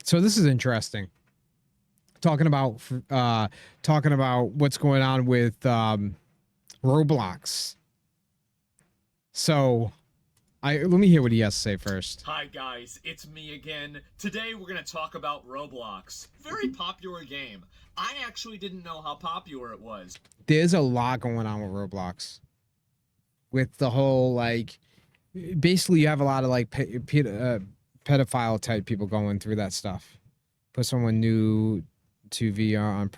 So this is interesting. Talking about what's going on with Roblox. So let me hear what he has to say first. Hi guys, it's me again. Today we're going to talk about Roblox. Very popular game. I actually didn't know how popular it was. There's a lot going on with Roblox. With the whole, like, basically you have a lot of like pedophile type people going through that stuff. Put someone new to VR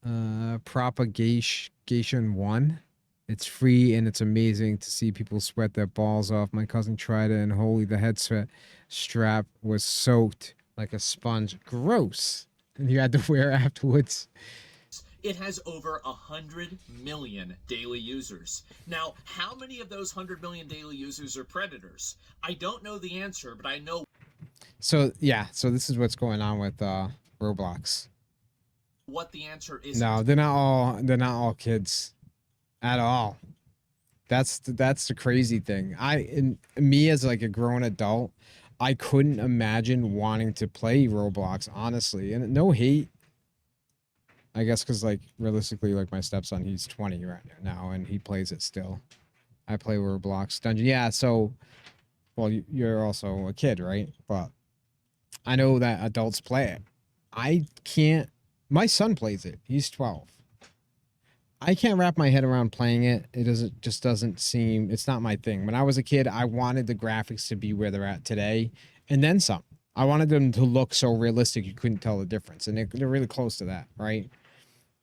on propagation 1. It's free and it's amazing to see people sweat their balls off. My cousin tried it and holy, the headset strap was soaked like a sponge. Gross. And you had to wear afterwards. It has over 100 million daily users. Now, how many of those 100 million daily users are predators? I don't know the answer, but I know. So yeah, so this is what's going on with Roblox. What the answer is. No, they're not all kids at all. That's the crazy thing. Me as like a grown adult, I couldn't imagine wanting to play Roblox, honestly. And no hate, I guess, because like realistically, like my stepson, he's 20 right now and he plays it still. I play Roblox Dungeon. Yeah, so well, you're also a kid, right? But I know that adults play it. I can't. My son plays it. He's 12. I can't wrap my head around playing it. It doesn't seem, it's not my thing. When I was a kid, I wanted the graphics to be where they're at today and then some. I wanted them to look so realistic you couldn't tell the difference. And they're really close to that, right?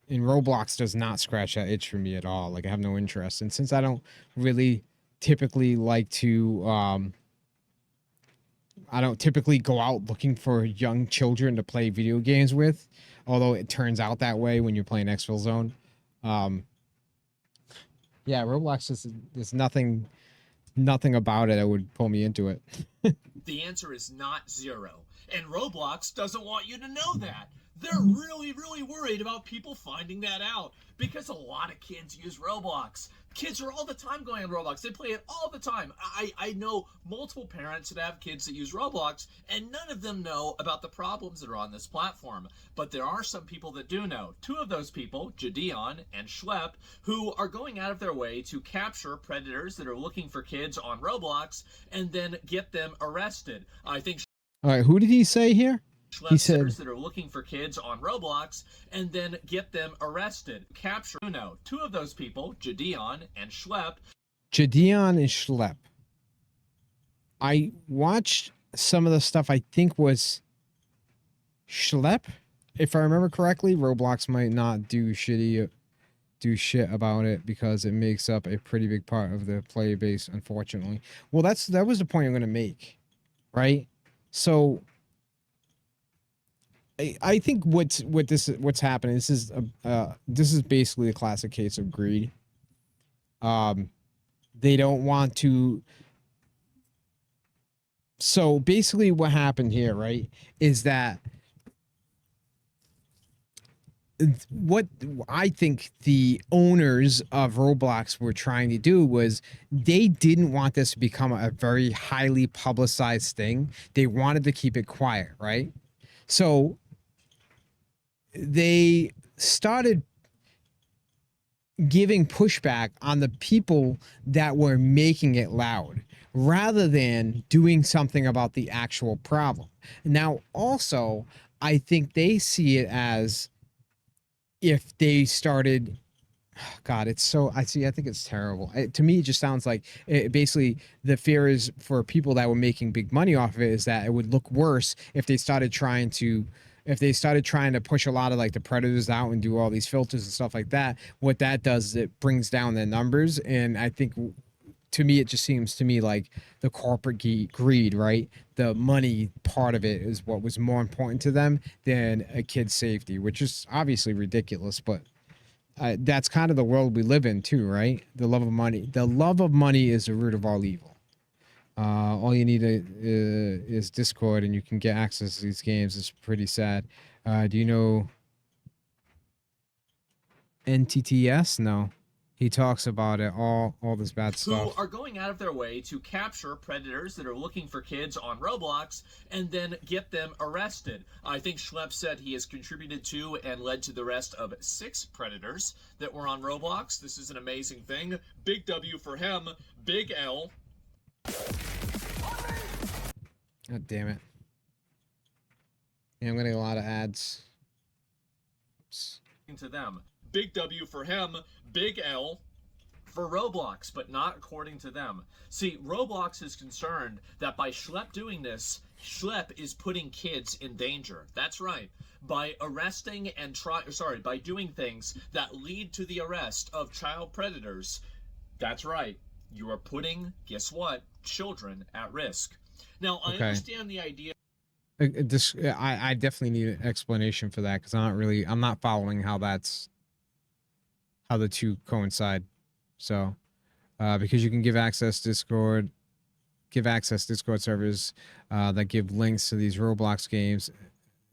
And Roblox does not scratch that itch for me at all. Like, I have no interest. And since I don't really typically like to, I don't typically go out looking for young children to play video games with, although it turns out that way when you're playing Exfil Zone. Yeah, Roblox there's nothing about it that would pull me into it. The answer is not 0. And Roblox doesn't want you to know that. They're really, really worried about people finding that out because a lot of kids use Roblox. Kids are all the time going on Roblox. They play it all the time. I know multiple parents that have kids that use Roblox, and none of them know about the problems that are on this platform. But there are some people that do know. Two of those people, Jadeon and Schlepp, who are going out of their way to capture predators that are looking for kids on Roblox and then get them arrested. I think. All right, who did he say here? He said that are looking for kids on Roblox and then get them arrested. Capture two of those people, Jadeon and Schlepp. Jadeon and Schlepp. I watched some of the stuff. I think was Schlepp, if I remember correctly. Roblox might not do shit about it because it makes up a pretty big part of the player base, unfortunately. Well, that was the point I'm going to make, right? So I think what's happening. This is basically a classic case of greed. They don't want to. So basically, what happened here, right, is that what I think the owners of Roblox were trying to do was they didn't want this to become a very highly publicized thing. They wanted to keep it quiet, right? So they started giving pushback on the people that were making it loud rather than doing something about the actual problem. Now, also, I think they see it as if they started, God, it's so, I think it's terrible. To me, it just sounds like basically the fear is for people that were making big money off of it is that it would look worse if they started trying to push a lot of like the predators out and do all these filters and stuff like that. What that does is it brings down their numbers. And I think, to me, it just seems to me like the corporate greed, right? The money part of it is what was more important to them than a kid's safety, which is obviously ridiculous, but that's kind of the world we live in too, right? The love of money. The love of money is the root of all evil. All you need is Discord, and you can get access to these games. It's pretty sad. Do you know NTTS? No. He talks about it, all this bad who stuff. are going out of their way to capture predators that are looking for kids on Roblox and then get them arrested. I think Schlepp said he has contributed to and led to the arrest of 6 predators that were on Roblox. This is an amazing thing. Big W for him, big L. God damn it. Yeah, I'm getting a lot of ads. Oops. To them. Big W for him, big L for Roblox, but not according to them. See, Roblox is concerned that by Schlepp doing this, Schlepp is putting kids in danger. That's right. By arresting and by doing things that lead to the arrest of child predators, that's right. You are putting, guess what, children at risk. Now, I understand the idea. I definitely need an explanation for that because I'm not following how the two coincide. So, because you can give access Discord servers that give links to these Roblox games,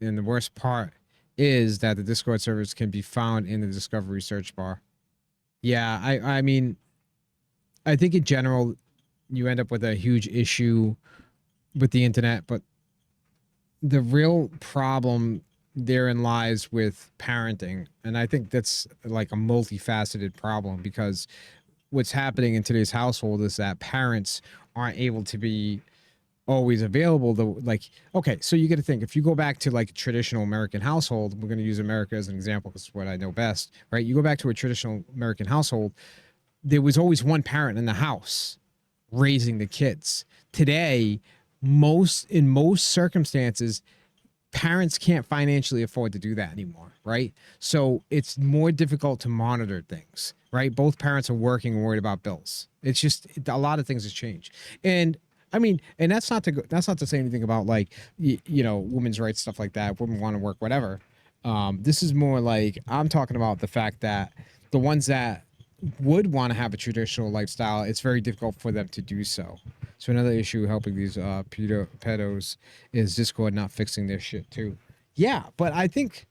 and the worst part is that the Discord servers can be found in the discovery search bar. Yeah, I mean, I think in general, you end up with a huge issue with the internet, but the real problem therein lies with parenting. And I think that's like a multifaceted problem because what's happening in today's household is that parents aren't able to be always available to, like, okay, so you got to think, if you go back to like a traditional American household, we're going to use America as an example because it's what I know best, right? You go back to a traditional American household, there was always one parent in the house raising the kids. Today, in most circumstances, parents can't financially afford to do that anymore, right? So it's more difficult to monitor things, right? Both parents are working and worried about bills. It's just a lot of things has changed. And I mean, and that's not to say anything about like women's rights, stuff like that. Women want to work, whatever. This is more like I'm talking about the fact that the ones that would want to have a traditional lifestyle, it's very difficult for them to do so. So another issue helping these pedos is Discord not fixing their shit too. Yeah, but I think,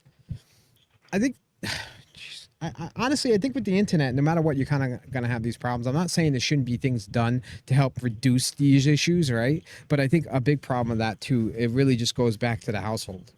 honestly, I think with the internet, no matter what, you're kind of gonna have these problems. I'm not saying there shouldn't be things done to help reduce these issues, right? But I think a big problem of that too, it really just goes back to the household.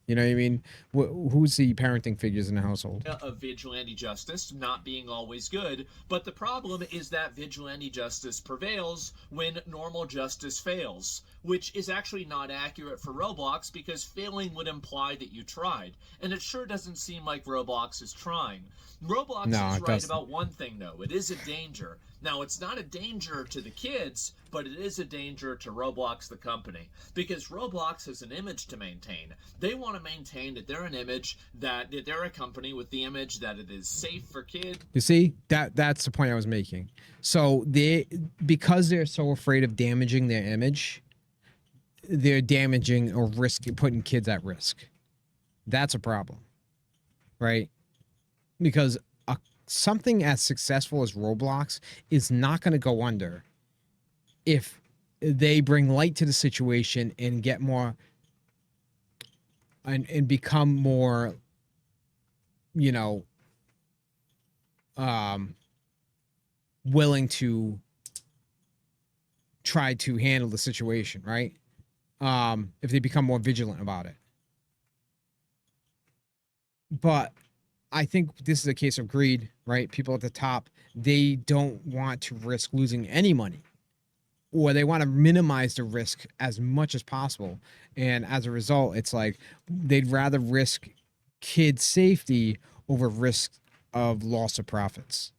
You know what I mean? Who's the parenting figures in the household? Of vigilante justice not being always good, but the problem is that vigilante justice prevails when normal justice fails, which is actually not accurate for Roblox because failing would imply that you tried, and it sure doesn't seem like Roblox is trying. Roblox is right about one thing, though. It is a danger. Now, it's not a danger to the kids, but it is a danger to Roblox, the company, because Roblox has an image to maintain. They want to maintain that they're an image, that they're a company with the image that it is safe for kids. You see, that's the point I was making. So because they're so afraid of damaging their image, they're damaging or putting kids at risk. That's a problem, right? Because something as successful as Roblox is not going to go under if they bring light to the situation and get more and become more, willing to try to handle the situation, right? If they become more vigilant about it. But I think this is a case of greed, right? People at the top, they don't want to risk losing any money, or they want to minimize the risk as much as possible. And as a result, it's like they'd rather risk kids' safety over risk of loss of profits.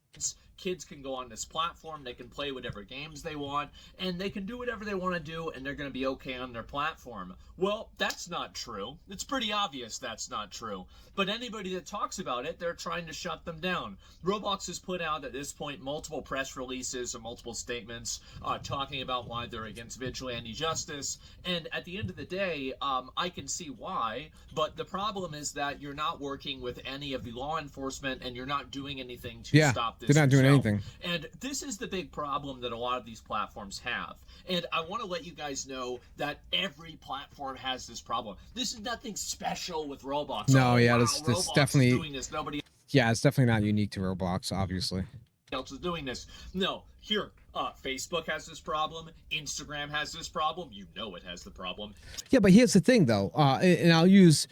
Kids can go on this platform, they can play whatever games they want, and they can do whatever they want to do, and they're going to be okay on their platform. Well, that's not true. It's pretty obvious that's not true. But anybody that talks about it, they're trying to shut them down. Roblox has put out at this point multiple press releases and multiple statements talking about why they're against vigilante justice, and at the end of the day, I can see why, but the problem is that you're not working with any of the law enforcement, and you're not doing anything to stop this. They're not doing anything. And this is the big problem that a lot of these platforms have. And I want to let you guys know that every platform has this problem. This is nothing special with Roblox. No, yeah, it's definitely doing this. Nobody. Yeah, it's definitely not unique to Roblox, obviously. else is doing this. No, here, Facebook has this problem. Instagram has this problem. You know it has the problem. Yeah, but here's the thing, though, and I'll use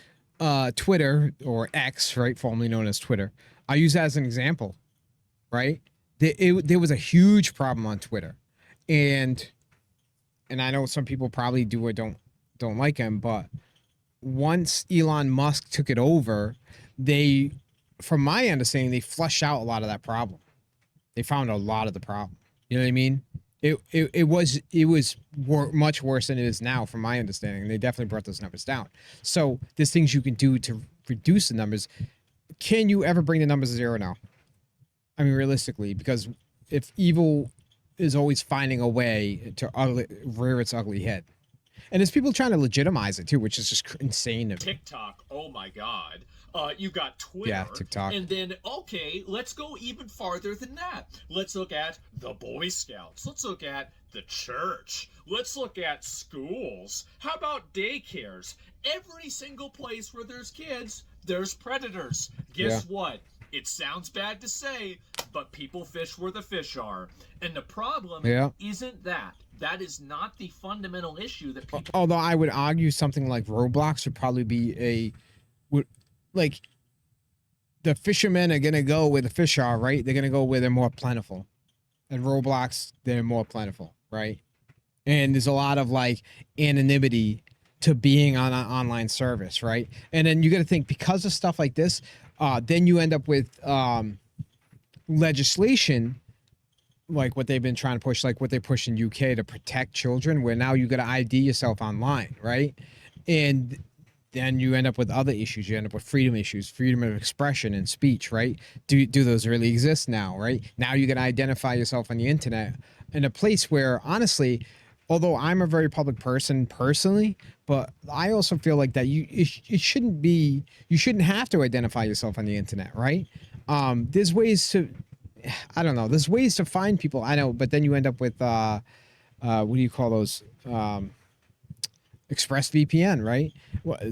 Twitter or X, right, formerly known as Twitter. I'll use that as an example, right? There was a huge problem on Twitter, and I know some people probably do or don't like him, but once Elon Musk took it over, they, from my understanding, they flushed out a lot of that problem. They found a lot of the problem. You know what I mean? It was much worse than it is now, from my understanding. They definitely brought those numbers down. So there's things you can do to reduce the numbers. Can you ever bring the numbers to zero now? I mean, realistically, because if evil is always finding a way to rear its ugly head, and there's people trying to legitimize it too, which is just insane to me. TikTok, oh my God. You got Twitter. Yeah, TikTok. And then, okay, let's go even farther than that. Let's look at the Boy Scouts. Let's look at the church. Let's look at schools. How about daycares? Every single place where there's kids, there's predators. Guess what? It sounds bad to say, but people fish where the fish are. And the problem isn't that. That is not the fundamental issue that people... Although I would argue something like Roblox would probably be like, the fishermen are going to go where the fish are, right? They're going to go where they're more plentiful. And Roblox, they're more plentiful, right? And there's a lot of like anonymity to being on an online service, right? And then you got to think, because of stuff like this, then you end up with legislation like what they've been trying to push, like what they push in UK to protect children, where now you got to ID yourself online, right? And then you end up with other issues. You end up with freedom issues, freedom of expression and speech, right? Do those really exist now, right? Now you got to identify yourself on the internet in a place where, honestly, although I'm a very public person personally, but I also feel like that it shouldn't be, you shouldn't have to identify yourself on the internet, right? There's ways to, I don't know, there's ways to find people, I know, but then you end up with what do you call those, ExpressVPN, right?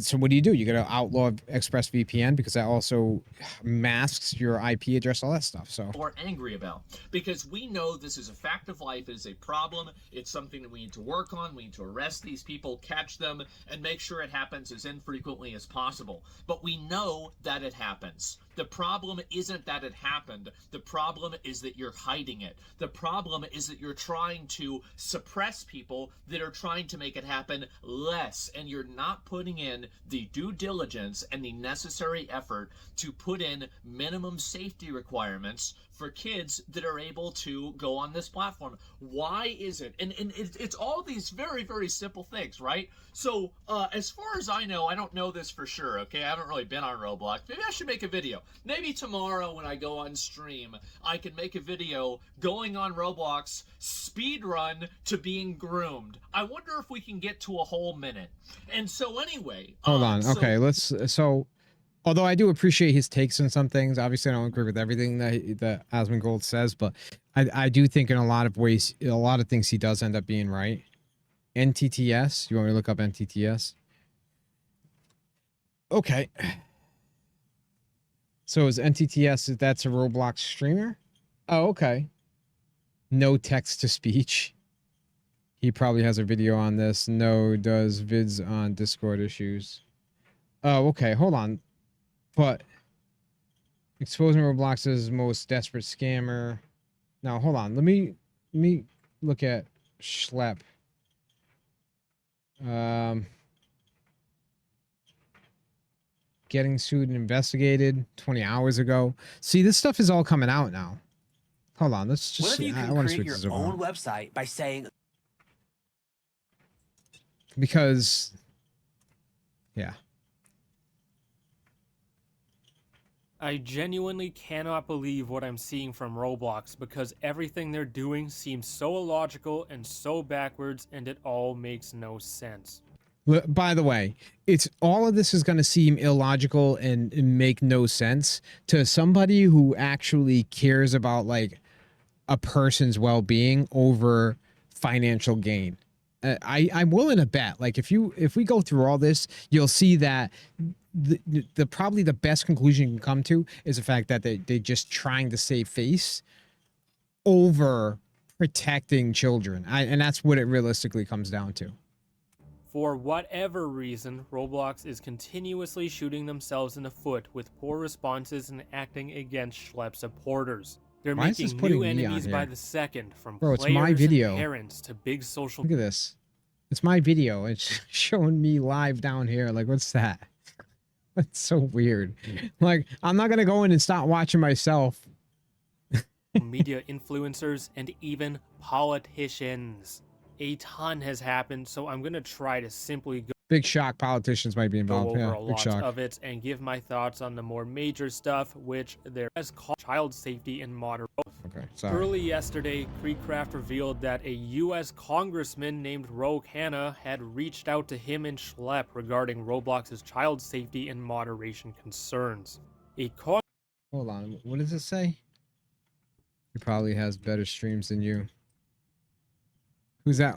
So what do? You got to outlaw ExpressVPN because that also masks your IP address, all that stuff. So we're angry about, because we know this is a fact of life. It is a problem. It's something that we need to work on. We need to arrest these people, catch them, and make sure it happens as infrequently as possible. But we know that it happens. The problem isn't that it happened. The problem is that you're hiding it. The problem is that you're trying to suppress people that are trying to make it happen less, and you're not putting in the due diligence and the necessary effort to put in minimum safety requirements for kids that are able to go on this platform. Why is it? And it's all these very, very simple things, right? So as far as I know, I don't know this for sure, okay? I haven't really been on Roblox. Maybe I should make a video. Maybe tomorrow when I go on stream, I can make a video going on Roblox speed run to being groomed. I wonder if we can get to a whole minute. And so anyway... Hold on. Okay, so although I do appreciate his takes on some things, obviously I don't agree with everything that Asmongold says, but I do think in a lot of ways, a lot of things he does end up being right. NTTS, you want me to look up NTTS? Okay. So is NTTS, that's a Roblox streamer? Oh, okay. No text to speech. He probably has a video on this. No, does vids on Discord issues. Oh, okay. Hold on. But exposing Roblox's most desperate scammer. Now, hold on. Let me look at Schlep. Getting sued and investigated 20 hours ago. See, this stuff is all coming out now. Hold on. Let's just. What if you can create your own website by saying? Because, yeah. I genuinely cannot believe what I'm seeing from Roblox, because everything they're doing seems so illogical and so backwards, and it all makes no sense. By the way, it's all of this is going to seem illogical and make no sense to somebody who actually cares about like a person's well-being over financial gain. I'm willing to bet, like if we go through all this, you'll see that the probably the best conclusion you can come to is the fact that they're just trying to save face over protecting children. And that's what it realistically comes down to. For whatever reason, Roblox is continuously shooting themselves in the foot with poor responses and acting against Schlep supporters. They're Why is this making putting new me on enemies by here? the second, from Bro, it's my players and video. parents to big social. Look at this. It's my video. It's showing me live down here. Like, what's that? That's so weird. Like, I'm not gonna go in and start watching myself. Media influencers, and even politicians. A ton has happened, so I'm gonna try to simply go Big shock. Politicians might be involved. over Yeah, a big lot shock. of it and give my thoughts on the more major stuff, which there is called child safety and moderation. Okay, sorry. Early yesterday, Creekcraft revealed that a U.S. congressman named Ro Khanna had reached out to him and Schlep regarding Roblox's child safety and moderation concerns. Hold on, what does it say? He probably has better streams than you. Who's that?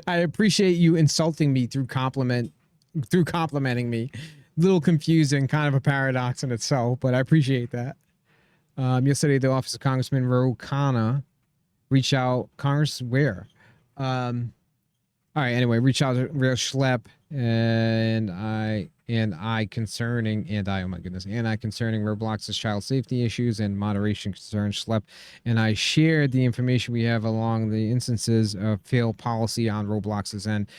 I appreciate you insulting me through complimenting me. A little confusing, kind of a paradox in itself, but I appreciate that. Yesterday, the office of Congressman Ro Khanna reached out. Congress where? All right. Anyway, reach out to Real Schlep and I concerning Roblox's child safety issues and moderation concerns. Schlep and I shared the information we have along the instances of failed policy on Roblox's end,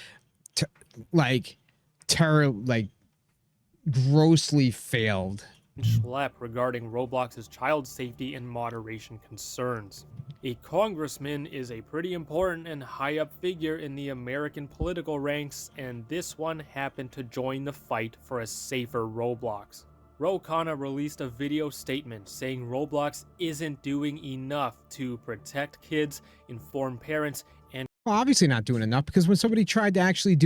grossly failed. Schlep regarding Roblox's child safety and moderation concerns. A congressman is a pretty important and high-up figure in the American political ranks, and this one happened to join the fight for a safer Roblox. Ro Khanna released a video statement saying Roblox isn't doing enough to protect kids, inform parents, and well, obviously not doing enough, because when somebody tried to actually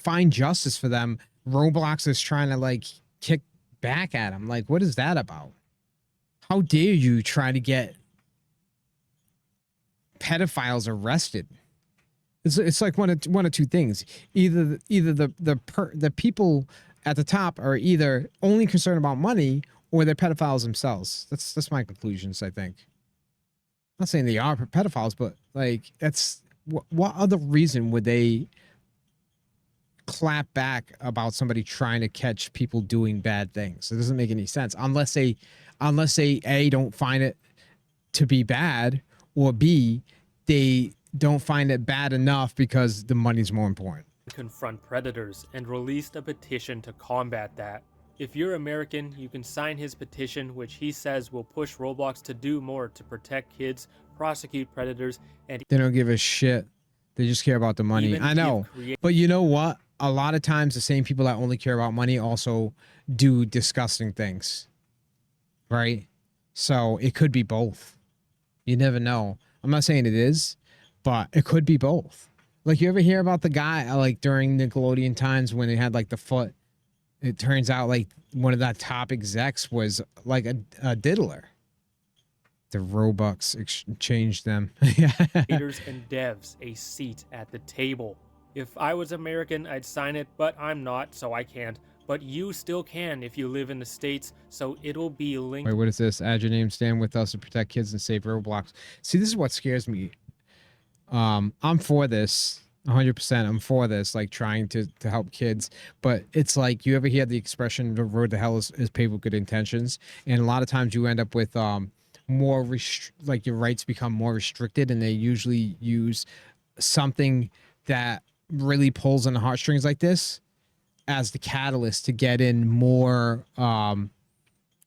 find justice for them, Roblox is trying to like kick back at him. Like, what is that about? How dare you try to get pedophiles arrested? It's like one of two things. Either the people at the top are either only concerned about money, or they're pedophiles themselves. That's my conclusions, I think. I'm not saying they are pedophiles, but like, that's what other reason would they clap back about somebody trying to catch people doing bad things? It doesn't make any sense unless they A, don't find it to be bad, or B, they don't find it bad enough because the money's more important. Confront predators, and released a petition to combat that. If you're American, you can sign his petition, which he says will push Roblox to do more to protect kids, prosecute predators, and they don't give a shit. They just care about the money. I know, but you know what? A lot of times the same people that only care about money also do disgusting things, right? So it could be both. You never know. I'm not saying it is, but it could be both. Like, you ever hear about the guy, like, during Nickelodeon times when they had, like, the foot? It turns out, like, one of the top execs was, like, a diddler. The Robux changed them. creators and devs a seat at the table. If I was American, I'd sign it, but I'm not, so I can't. But you still can if you live in the States, so it'll be linked. Wait, what is this? Add your name, stand with us to protect kids and save Roblox. See, this is what scares me. I'm for this. 100%. I'm for this, like, trying to help kids. But it's like, you ever hear the expression, the road to hell is paved with good intentions? And a lot of times you end up with more like, your rights become more restricted, and they usually use something that really pulls on the heartstrings like this as the catalyst to get in more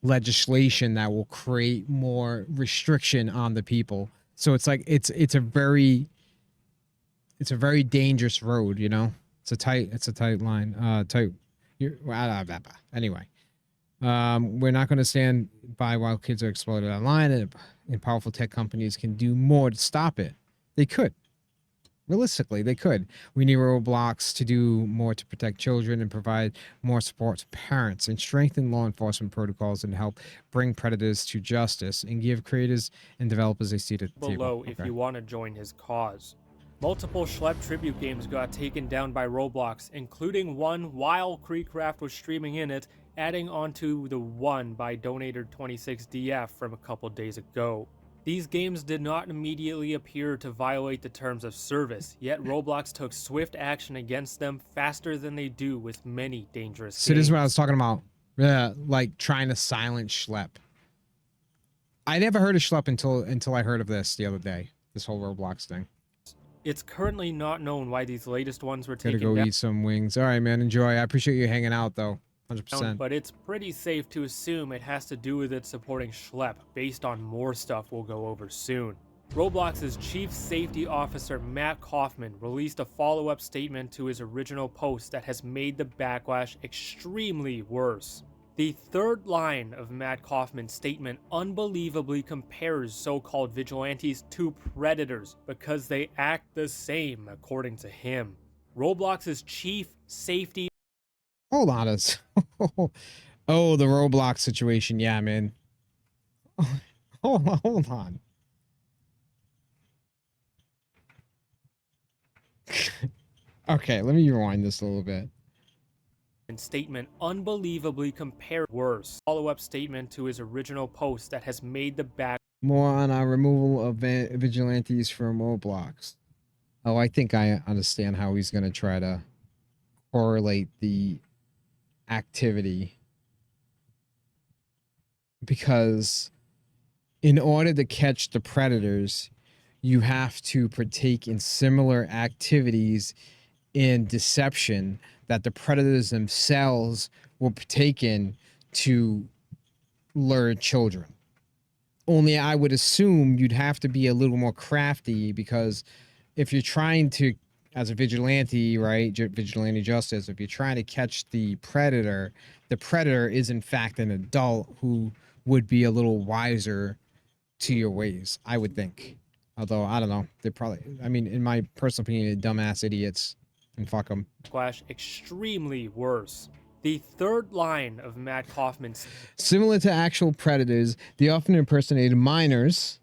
legislation that will create more restriction on the people. So it's like, it's a very dangerous road, you know? It's a tight line. Anyway, we're not going to stand by while kids are exploited online, and powerful tech companies can do more to stop it. They could. Realistically, they could. We need Roblox to do more to protect children and provide more support to parents, and strengthen law enforcement protocols, and help bring predators to justice, and give creators and developers a seat at the table. Below if you want to join his cause. Multiple Schlepp tribute games got taken down by Roblox, including one while Creecraft was streaming in it, adding onto the one by Donator26DF from a couple days ago. These games did not immediately appear to violate the terms of service, yet Roblox took swift action against them faster than they do with many dangerous games. So this is what I was talking about. Yeah, like trying to silence Schlepp. I never heard of Schlepp until I heard of this the other day. This whole Roblox thing. It's currently not known why these latest ones were taken Gotta go down. eat some wings. All right, man. Enjoy. I appreciate you hanging out, though. 100%. But it's pretty safe to assume it has to do with it supporting Schlepp, based on more stuff we'll go over soon. Roblox's Chief Safety Officer Matt Kaufman released a follow-up statement to his original post that has made the backlash extremely worse. The third line of Matt Kaufman's statement unbelievably compares so-called vigilantes to predators because they act the same, according to him. Roblox's Chief Safety Hold on. Oh, the Roblox situation. Yeah, man. Hold on. Okay, let me rewind this a little bit. statement unbelievably compared worse. Follow-up statement to his original post that has made the back. More on our removal of vigilantes from Roblox. Oh, I think I understand how he's going to try to correlate the activity. Because in order to catch the predators, you have to partake in similar activities in deception that the predators themselves will partake in to lure children. Only I would assume you'd have to be a little more crafty, because if you're trying to, as a vigilante, right, vigilante justice, if you're trying to catch the predator is in fact an adult who would be a little wiser to your ways, I would think. Although, I don't know, they're probably, I mean, in my personal opinion, dumbass idiots, and fuck them. Splash extremely worse. The third line of Matt Kaufman's. Similar to actual predators, they often impersonated minors.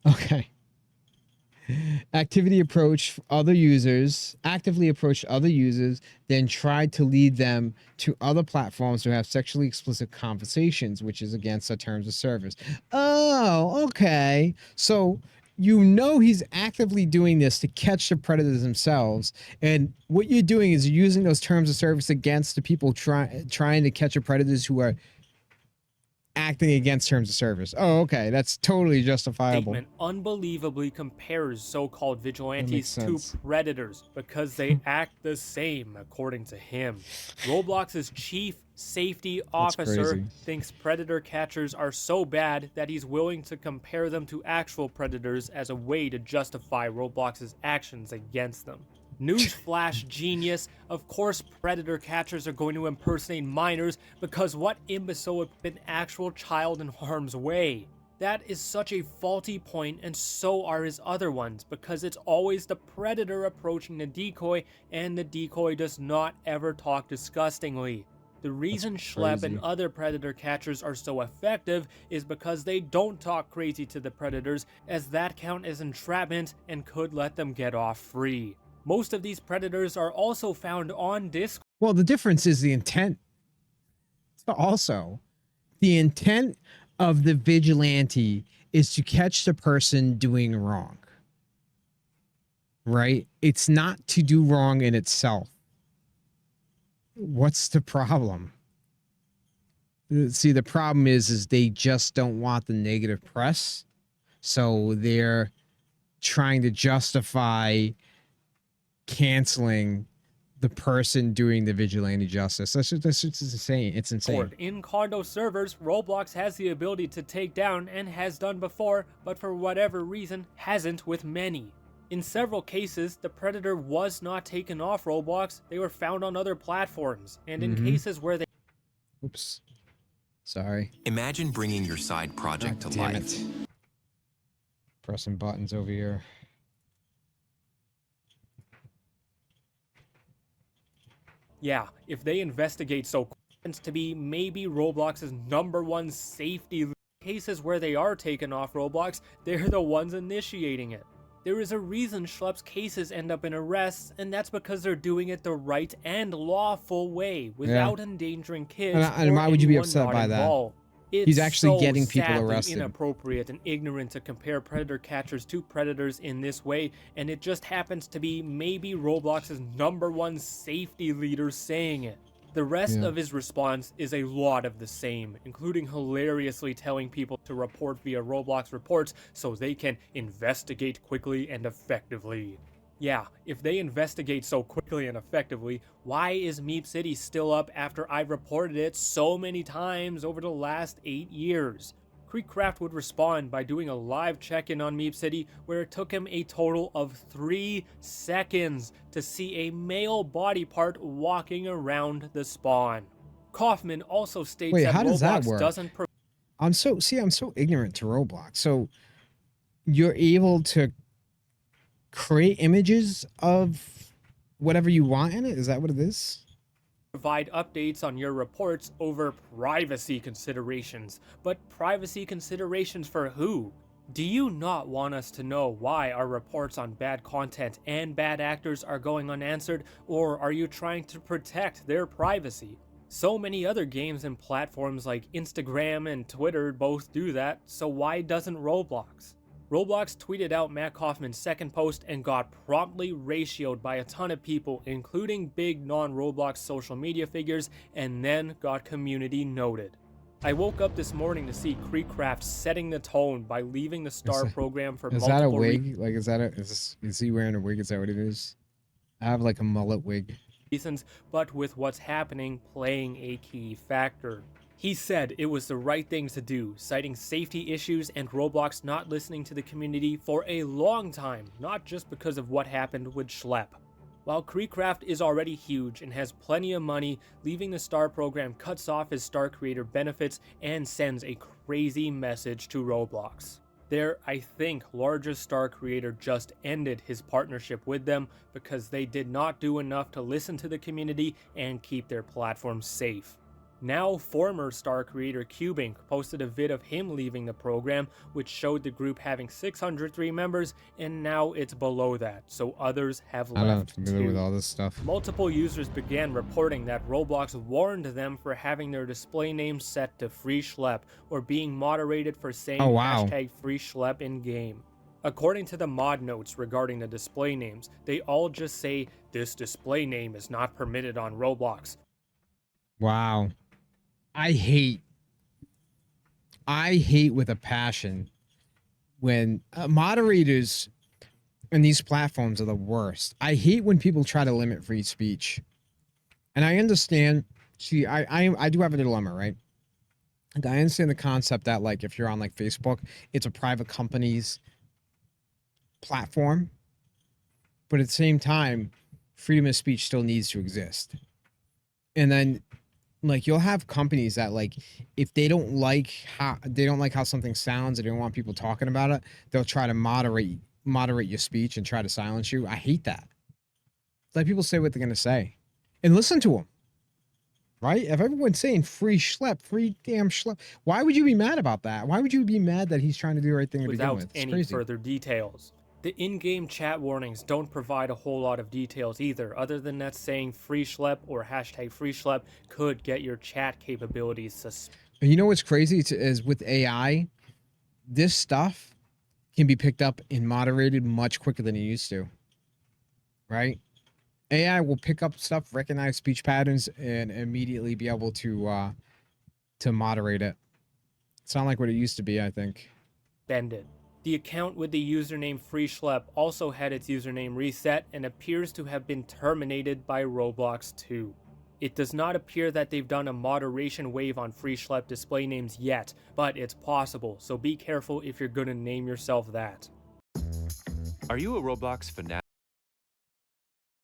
Okay. Actively approached other users, then tried to lead them to other platforms to have sexually explicit conversations, which is against the terms of service. Oh, okay. So you know he's actively doing this to catch the predators themselves, and what you're doing is you're using those terms of service against the people trying to catch the predators who are acting against terms of service. Oh, okay. That's totally justifiable. Statement unbelievably compares so-called vigilantes to predators because they act the same, according to him. Roblox's chief safety officer thinks predator catchers are so bad that he's willing to compare them to actual predators as a way to justify Roblox's actions against them. Newsflash, genius. Of course predator catchers are going to impersonate minors, because what imbecile would put an actual child in harm's way? That is such a faulty point, and so are his other ones, because it's always the predator approaching the decoy, and the decoy does not ever talk disgustingly. The reason Schlepp and other predator catchers are so effective is because they don't talk crazy to the predators, as that count as entrapment and could let them get off free. Most of these predators are also found on Discord. Well, the difference is the intent. Also, the intent of the vigilante is to catch the person doing wrong. Right? It's not to do wrong in itself. What's the problem? See, the problem is they just don't want the negative press. So they're trying to justify canceling the person doing the vigilante justice. That's just insane. It's insane. In condo servers, Roblox has the ability to take down, and has done before, but for whatever reason hasn't with many. In several cases, the predator was not taken off Roblox, they were found on other platforms, and in cases where they... Oops. Sorry. Imagine bringing your side project to life. Pressing buttons over here. Yeah, if they investigate so tends to be maybe Roblox's #1 safety cases where they are taken off Roblox, they're the ones initiating it. There is a reason schlepp's cases end up in arrests, and that's because they're doing it the right and lawful way without endangering kids And or why would you be anyone upset not by that? involved. It's He's actually so getting people sadly arrested. inappropriate and ignorant to compare predator catchers to predators in this way, and it just happens to be maybe Roblox's #1 safety leader saying it. The rest of his response is a lot of the same, including hilariously telling people to report via Roblox reports so they can investigate quickly and effectively. Yeah, if they investigate so quickly and effectively, why is Meep City still up after I've reported it so many times over the last 8 years? Creekcraft would respond by doing a live check-in on Meep City where it took him a total of 3 seconds to see a male body part walking around the spawn. Kaufman also states Wait, that how does that Roblox work? doesn't I'm so ignorant to Roblox. So you're able to create images of whatever you want in it? Is that what it is? provide updates on your reports over privacy considerations. But privacy considerations for who? Do you not want us to know why our reports on bad content and bad actors are going unanswered, or are you trying to protect their privacy? So many other games and platforms like Instagram and Twitter both do that, so why doesn't Roblox? Roblox tweeted out Matt Kaufman's second post and got promptly ratioed by a ton of people, including big non-Roblox social media figures, and then got community noted. I woke up this morning to see Creekcraft setting the tone by leaving the STAR program for multiple Is that a wig? Like, is he wearing a wig? Is that what it is? I have like a mullet wig. reasons, but with what's happening playing a key factor. He said it was the right thing to do, citing safety issues and Roblox not listening to the community for a long time, not just because of what happened with Schlepp. While Creekcraft is already huge and has plenty of money, leaving the STAR program cuts off his STAR creator benefits and sends a crazy message to Roblox. Their, I think, largest STAR creator just ended his partnership with them because they did not do enough to listen to the community and keep their platform safe. Now, former STAR creator Cubink posted a vid of him leaving the program, which showed the group having 603 members, and now it's below that, so others have left I'm not familiar too. with all this stuff. Multiple users began reporting that Roblox warned them for having their display names set to free schlepp or being moderated for saying hashtag free schlepp in game. According to the mod notes regarding the display names, they all just say this display name is not permitted on Roblox. Wow. I hate with a passion when moderators and these platforms are the worst. I hate when people try to limit free speech. And I understand, see, I do have a dilemma, right? Like, I understand the concept that, like, if you're on like Facebook, it's a private company's platform. But at the same time, freedom of speech still needs to exist. And then like, you'll have companies that, like, if they don't like how something sounds, or they don't want people talking about it, they'll try to moderate your speech and try to silence you. I hate that. Let people say what they're gonna say, and listen to them. Right? If everyone's saying free schlepp, free damn schlepp, why would you be mad about that? Why would you be mad that he's trying to do the right thing to begin with? Without any further details. The in-game chat warnings don't provide a whole lot of details either, other than that saying free schlepp or hashtag free schlepp could get your chat capabilities suspended. You know what's crazy is with AI, this stuff can be picked up and moderated much quicker than it used to. Right? AI will pick up stuff, recognize speech patterns, and immediately be able to moderate it. It's not like what it used to be, I think. The account with the username FreeSchlepp also had its username reset and appears to have been terminated by Roblox too. It does not appear that they've done a moderation wave on FreeSchlepp display names yet, but it's possible, so be careful if you're gonna name yourself that. Are you a Roblox fanatic?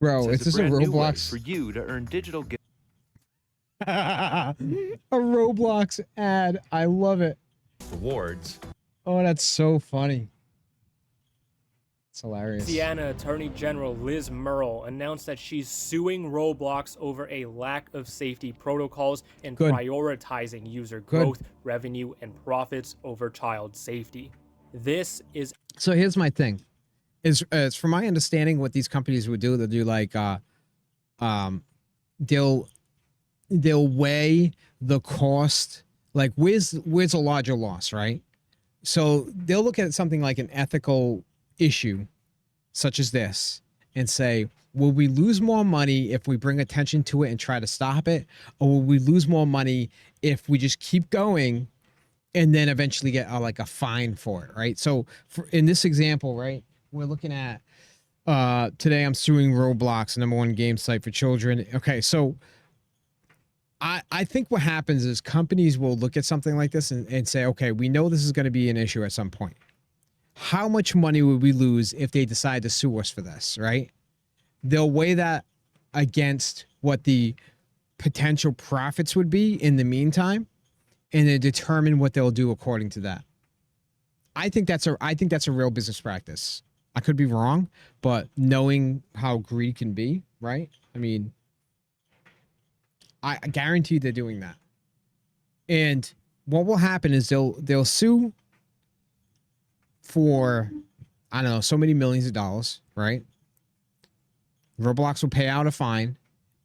Bro, is this a Roblox for you to earn digital gifts? A Roblox ad. I love it. Rewards. Oh, that's so funny. It's hilarious. Louisiana Attorney General Liz Murrill announced that she's suing Roblox over a lack of safety protocols and prioritizing user growth, revenue, and profits over child safety. This is... So here's my thing. Is from my understanding, what these companies would do, they'll do like um they'll weigh the cost, like where's a larger loss, right? So they'll look at something like an ethical issue such as this and say, will we lose more money if we bring attention to it and try to stop it, or will we lose more money if we just keep going and then eventually get like a fine for it, right? So in this example, right, we're looking at today I'm suing Roblox, the #1 game site for children. Okay, so I think what happens is companies will look at something like this and say, okay, we know this is going to be an issue at some point. How much money would we lose if they decide to sue us for this, right? They'll weigh that against what the potential profits would be in the meantime, and then determine what they'll do according to that. I think that's a real business practice. I could be wrong, but knowing how greed can be, right? I mean, I guarantee they're doing that. And what will happen is they'll sue for, I don't know, so many millions of dollars, right? Roblox will pay out a fine.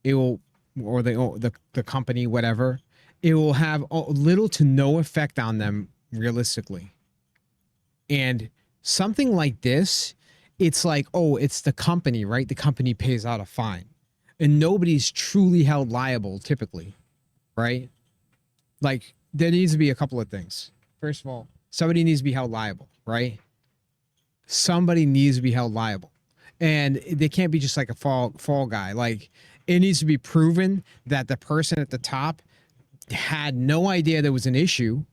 It will, or the company, whatever. It will have little to no effect on them realistically. And something like this, it's like, oh, it's the company, right? The company pays out a fine. And nobody's truly held liable typically, right? Like, there needs to be a couple of things. First of all, somebody needs to be held liable, right? Somebody needs to be held liable. And they can't be just like a fall guy. Like, it needs to be proven that the person at the top had no idea there was an issue.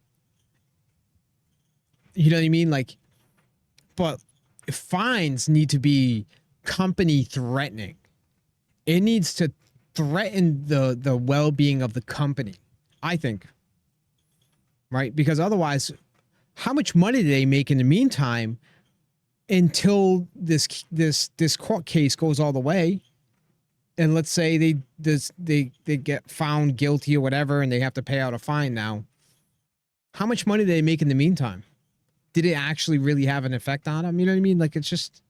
You know what I mean? Like, but fines need to be company threatening. It needs to threaten the well-being of the company, I think. Right? Because otherwise, how much money do they make in the meantime until this court case goes all the way? And let's say they get found guilty or whatever, and they have to pay out a fine now. How much money do they make in the meantime? Did it actually really have an effect on them? You know what I mean? Like, it's just,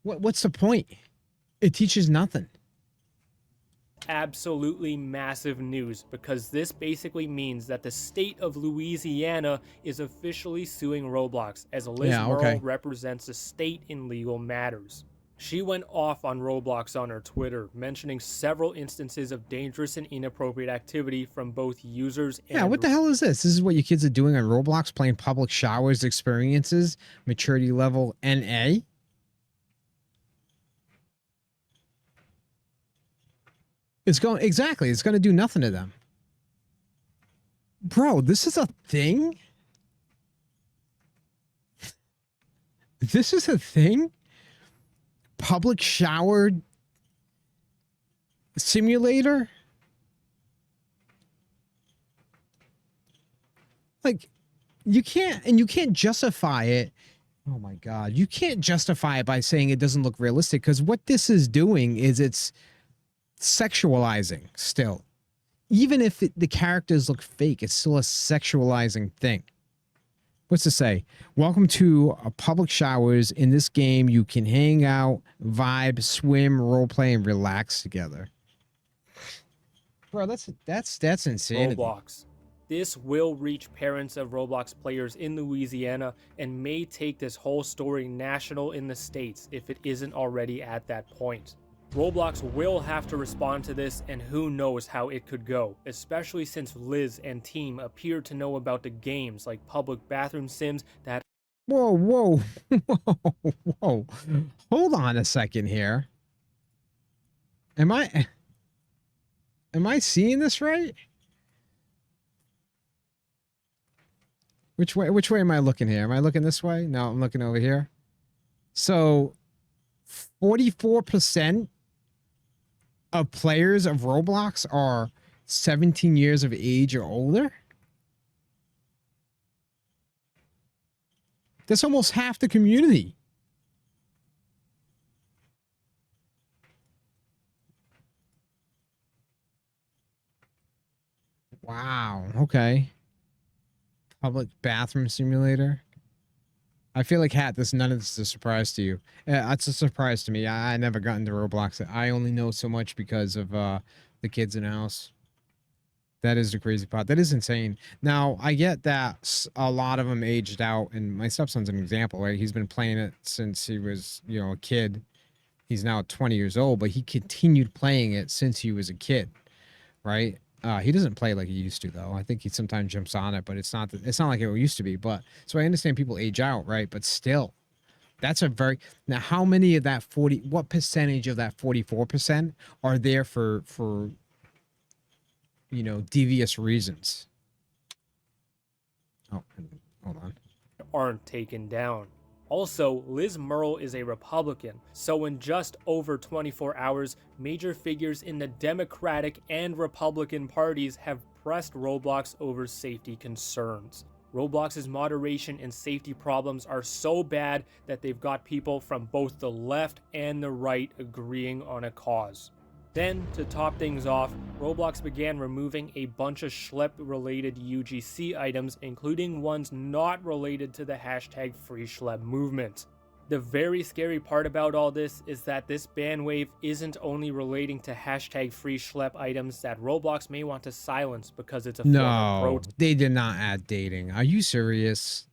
what's the point? It teaches nothing. Absolutely massive news, because this basically means that the state of Louisiana is officially suing Roblox, as Liz Merle represents the state in legal matters. She went off on Roblox on her Twitter, mentioning several instances of dangerous and inappropriate activity from both users and... Yeah, what the hell is this? This is what your kids are doing on Roblox, playing public showers experiences, maturity level NA? It's going to do nothing to them. Bro, this is a thing? This is a thing? Public shower simulator? Like, you can't justify it. Oh my God. You can't justify it by saying it doesn't look realistic, because what this is doing is it's sexualizing still. Even if the characters look fake, it's still a sexualizing thing. What's to say? Welcome to public showers. In this game, you can hang out, vibe, swim, roleplay, and relax together. Bro, that's insanity. Roblox. This will reach parents of Roblox players in Louisiana and may take this whole story national in the States if it isn't already at that point. Roblox will have to respond to this, and who knows how it could go, especially since Liz and team appear to know about the games like public bathroom sims that... Whoa, whoa, whoa, whoa. Hold on a second here. Am I seeing this right? Which way am I looking here? Am I looking this way? No, I'm looking over here. So 44% of players of Roblox are 17 years of age or older. That's almost half the community. Wow. Okay. Public bathroom simulator. I feel like none of this is a surprise to you. It's a surprise to me. I never got into Roblox. I only know so much because of the kids in the house. That is the crazy part. That is insane. Now, I get that a lot of them aged out, and my stepson's an example, right? He's been playing it since he was, a kid. He's now 20 years old, but he continued playing it since he was a kid, right? He doesn't play like he used to, though. I think he sometimes jumps on it, but it's not like it used to be. But so I understand people age out, right? But still, that's a very now. How many of that 40? What percentage of that 44% are there for devious reasons? Oh, hold on. Aren't taken down. Also, Liz Murrell is a Republican, so in just over 24 hours, major figures in the Democratic and Republican parties have pressed Roblox over safety concerns. Roblox's moderation and safety problems are so bad that they've got people from both the left and the right agreeing on a cause. Then, to top things off, Roblox began removing a bunch of Schlepp-related UGC items, including ones not related to the hashtag #FreeSchlep movement. The very scary part about all this is that this ban wave isn't only relating to hashtag #FreeSchlep items that Roblox may want to silence because it's a form of No, protest. they did not add dating. Are you serious?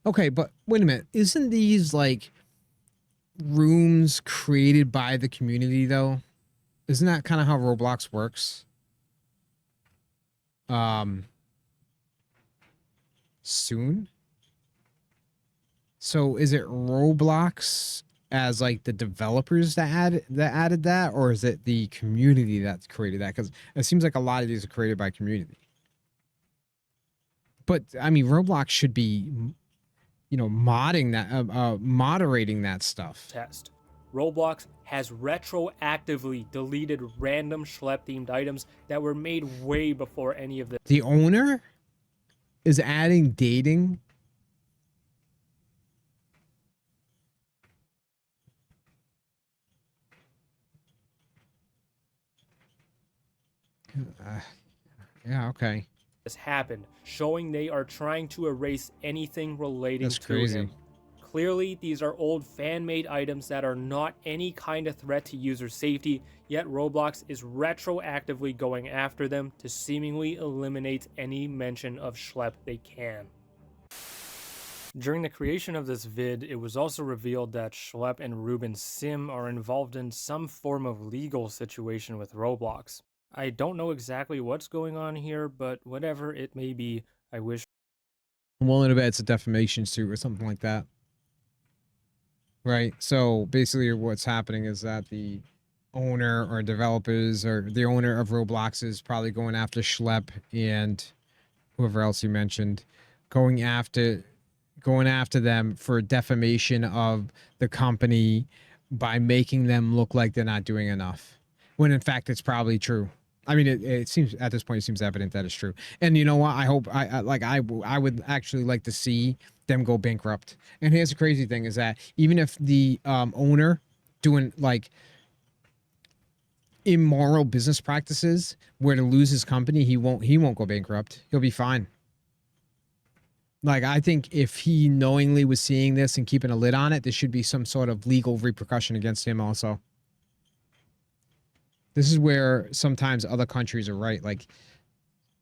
Okay, but wait a minute. Isn't these like rooms created by the community though? Isn't that kind of how Roblox works? Soon. So is it Roblox as like the developers that added that, or is it the community that created that? Because it seems like a lot of these are created by community. But I mean, Roblox should be, modding that, moderating that stuff. Roblox has retroactively deleted random Schlepp-themed items that were made way before any of this. The owner is adding dating. Yeah, okay. This happened, showing they are trying to erase anything relating That's to crazy. him. Clearly, these are old fan-made items that are not any kind of threat to user safety, yet Roblox is retroactively going after them to seemingly eliminate any mention of Schlepp they can. During the creation of this vid, it was also revealed that Schlepp and Ruben Sim are involved in some form of legal situation with Roblox. I don't know exactly what's going on here, but whatever it may be, I wish. I'm willing to bet it's a defamation suit or something like that. Right. So basically what's happening is that the owner or developers or the owner of Roblox is probably going after Schlepp and whoever else you mentioned, going after them for defamation of the company by making them look like they're not doing enough, when in fact it's probably true. I mean, it seems at this point it seems evident that it's true. And you know what? I hope I would actually like to see them go bankrupt. And here's the crazy thing is that even if the owner doing like immoral business practices were to lose his company, he won't go bankrupt. He'll be fine. Like, I think if he knowingly was seeing this and keeping a lid on it, there should be some sort of legal repercussion against him also. This is where sometimes other countries are right. Like,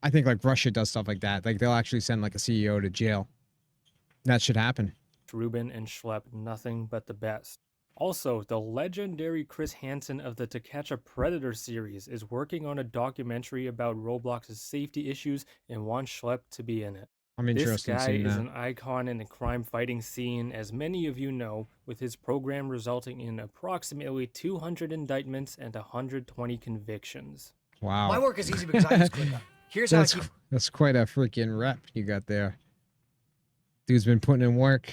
I think like Russia does stuff like that. Like, they'll actually send like a CEO to jail. That should happen. Ruben and Schlepp nothing but the best. Also, the legendary Chris Hansen of the To Catch a Predator series is working on a documentary about Roblox's safety issues and wants Schlepp to be in it. I'm interested This guy in seeing is that. an icon in the crime fighting scene, as many of you know, with his program resulting in approximately 200 indictments and 120 convictions. Wow. My work is easy because I use ClickUp. Here's how I keep. That's quite a freaking rep you got there. Dude's been putting in work.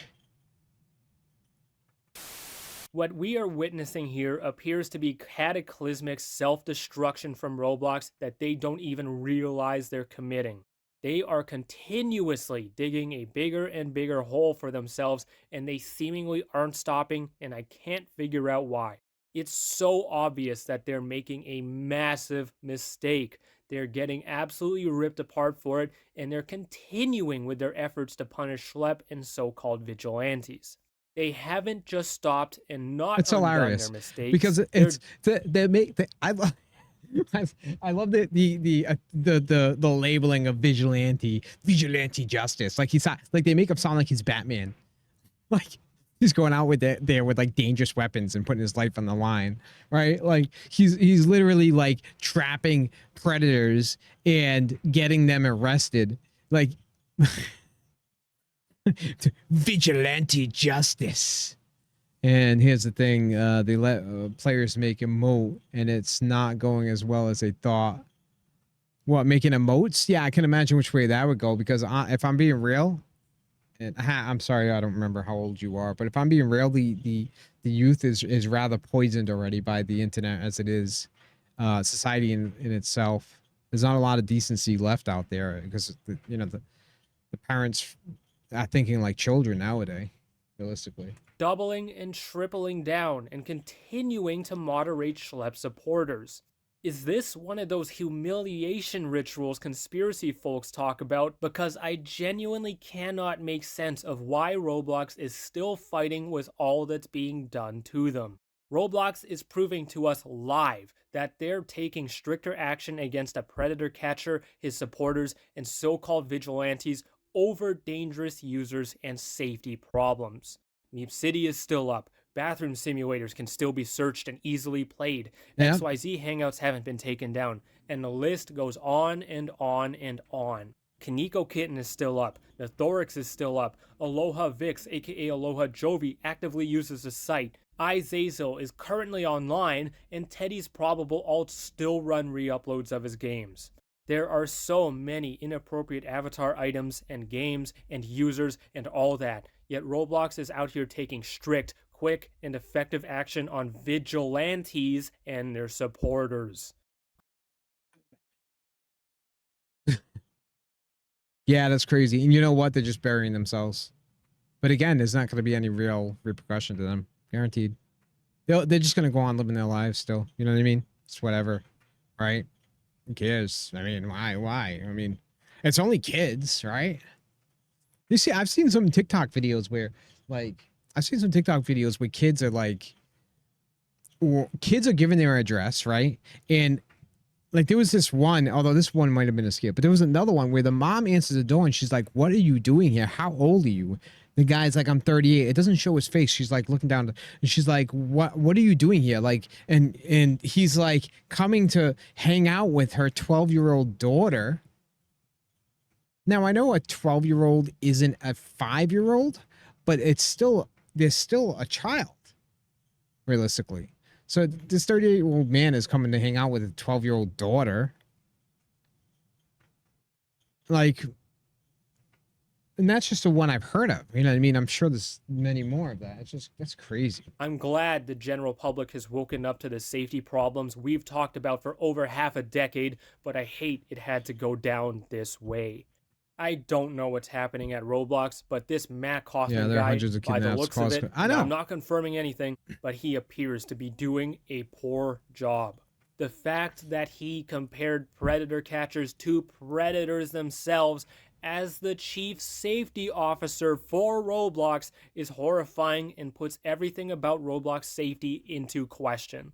What we are witnessing here appears to be cataclysmic self-destruction from Roblox that they don't even realize they're committing. They are continuously digging a bigger and bigger hole for themselves, and they seemingly aren't stopping, and I can't figure out why. It's so obvious that they're making a massive mistake. They're getting absolutely ripped apart for it, and they're continuing with their efforts to punish Schlep and so-called vigilantes. They haven't just stopped and not It's undone their hilarious mistakes. because it's they make I love I love the labeling of vigilante justice. Like he's not, like they make him sound like he's Batman. Like he's going out with there with like dangerous weapons and putting his life on the line, right? Like he's literally like trapping predators and getting them arrested. Like vigilante justice. And here's the thing, they let players make emote, and it's not going as well as they thought. What, making emotes? Yeah, I can imagine which way that would go, because if I'm being real, and I'm sorry, I don't remember how old you are, but if I'm being real, the youth is rather poisoned already by the internet as it is. Society in itself. There's not a lot of decency left out there because the parents are thinking like children nowadays, realistically. Doubling and tripling down and continuing to moderate Schlep supporters. Is this one of those humiliation rituals conspiracy folks talk about? Because I genuinely cannot make sense of why Roblox is still fighting with all that's being done to them. Roblox is proving to us live that they're taking stricter action against a predator catcher, his supporters, and so-called vigilantes over dangerous users and safety problems. Meep City is still up. Bathroom simulators can still be searched and easily played. Yeah. XYZ hangouts haven't been taken down. And the list goes on and on and on. Kaneko Kitten is still up. Nethorix is still up. Aloha Vix, aka Aloha Jovi, actively uses the site. iZazel is currently online, and Teddy's probable alts still run re-uploads of his games. There are so many inappropriate avatar items and games and users and all that, yet Roblox is out here taking strict, quick, and effective action on vigilantes and their supporters. Yeah, that's crazy. And you know what? They're just burying themselves. But again, there's not going to be any real repercussion to them. Guaranteed. They're just going to go on living their lives still. You know what I mean? It's whatever. Right? Who cares? I mean, why? I mean, it's only kids, right? You see, I've seen some TikTok videos where, like, kids are like, or kids are giving their address, right? And like there was this one, although this one might have been a skip, but there was another one where the mom answers the door and she's like, "What are you doing here? How old are you?" The guy's like, "I'm 38." It doesn't show his face. She's like looking down, and she's like, "What are you doing here?" Like, and he's like coming to hang out with her 12-year-old daughter. Now I know a 12-year-old isn't a 5-year-old, but there's still a child, realistically. So this 38-year-old man is coming to hang out with a 12-year-old daughter. Like, and that's just the one I've heard of. You know what I mean? I'm sure there's many more of that. That's crazy. I'm glad the general public has woken up to the safety problems we've talked about for over half a decade, but I hate it had to go down this way. I don't know what's happening at Roblox, but this Matt Kaufman there are guy, hundreds of by the kidnaps looks of it, I know. I'm not confirming anything, but he appears to be doing a poor job. The fact that he compared predator catchers to predators themselves as the chief safety officer for Roblox is horrifying and puts everything about Roblox safety into question.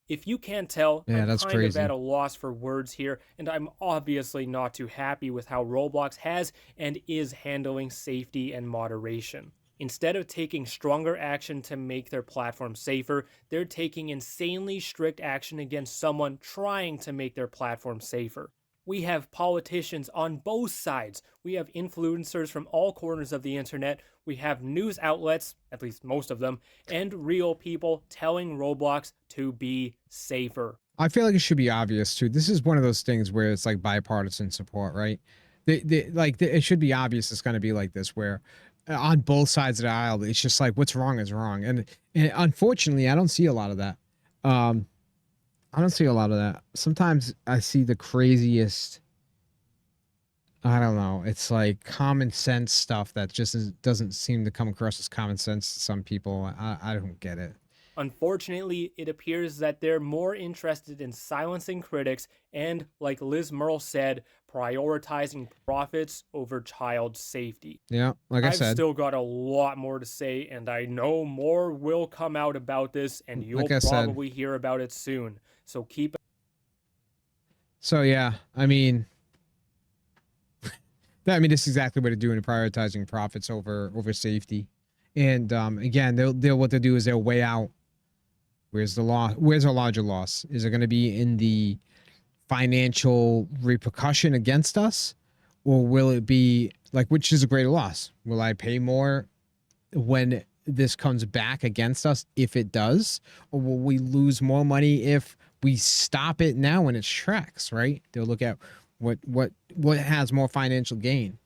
If you can't tell, Yeah, I'm that's kind crazy. of at a loss for words here, and I'm obviously not too happy with how Roblox has and is handling safety and moderation. Instead of taking stronger action to make their platform safer, they're taking insanely strict action against someone trying to make their platform safer. We have politicians on both sides. We have influencers from all corners of the internet. We have news outlets, at least most of them, and real people telling Roblox to be safer. I feel like it should be obvious too. This is one of those things where it's like bipartisan support, right? It should be obvious it's going to be like this, where on both sides of the aisle, it's just like what's wrong is wrong, and unfortunately, I don't see a lot of that. I don't see a lot of that. Sometimes I see the craziest. I don't know. It's like common sense stuff that just doesn't seem to come across as common sense to some people. I don't get it. Unfortunately, it appears that they're more interested in silencing critics and, like Liz Merle said, prioritizing profits over child safety. Yeah, like I I've said, still got a lot more to say, and I know more will come out about this, and you'll like I said. probably hear about it soon. So keep. So yeah, I mean, this is exactly what they're doing, prioritizing profits over safety. And again, they'll what they'll do is they'll weigh out where's the law, where's a larger loss? Is it going to be in the financial repercussion against us, or will it be like, which is a greater loss? Will I pay more when this comes back against us, if it does, or will we lose more money if we stop it now in its tracks? Right? They'll look at what has more financial gain.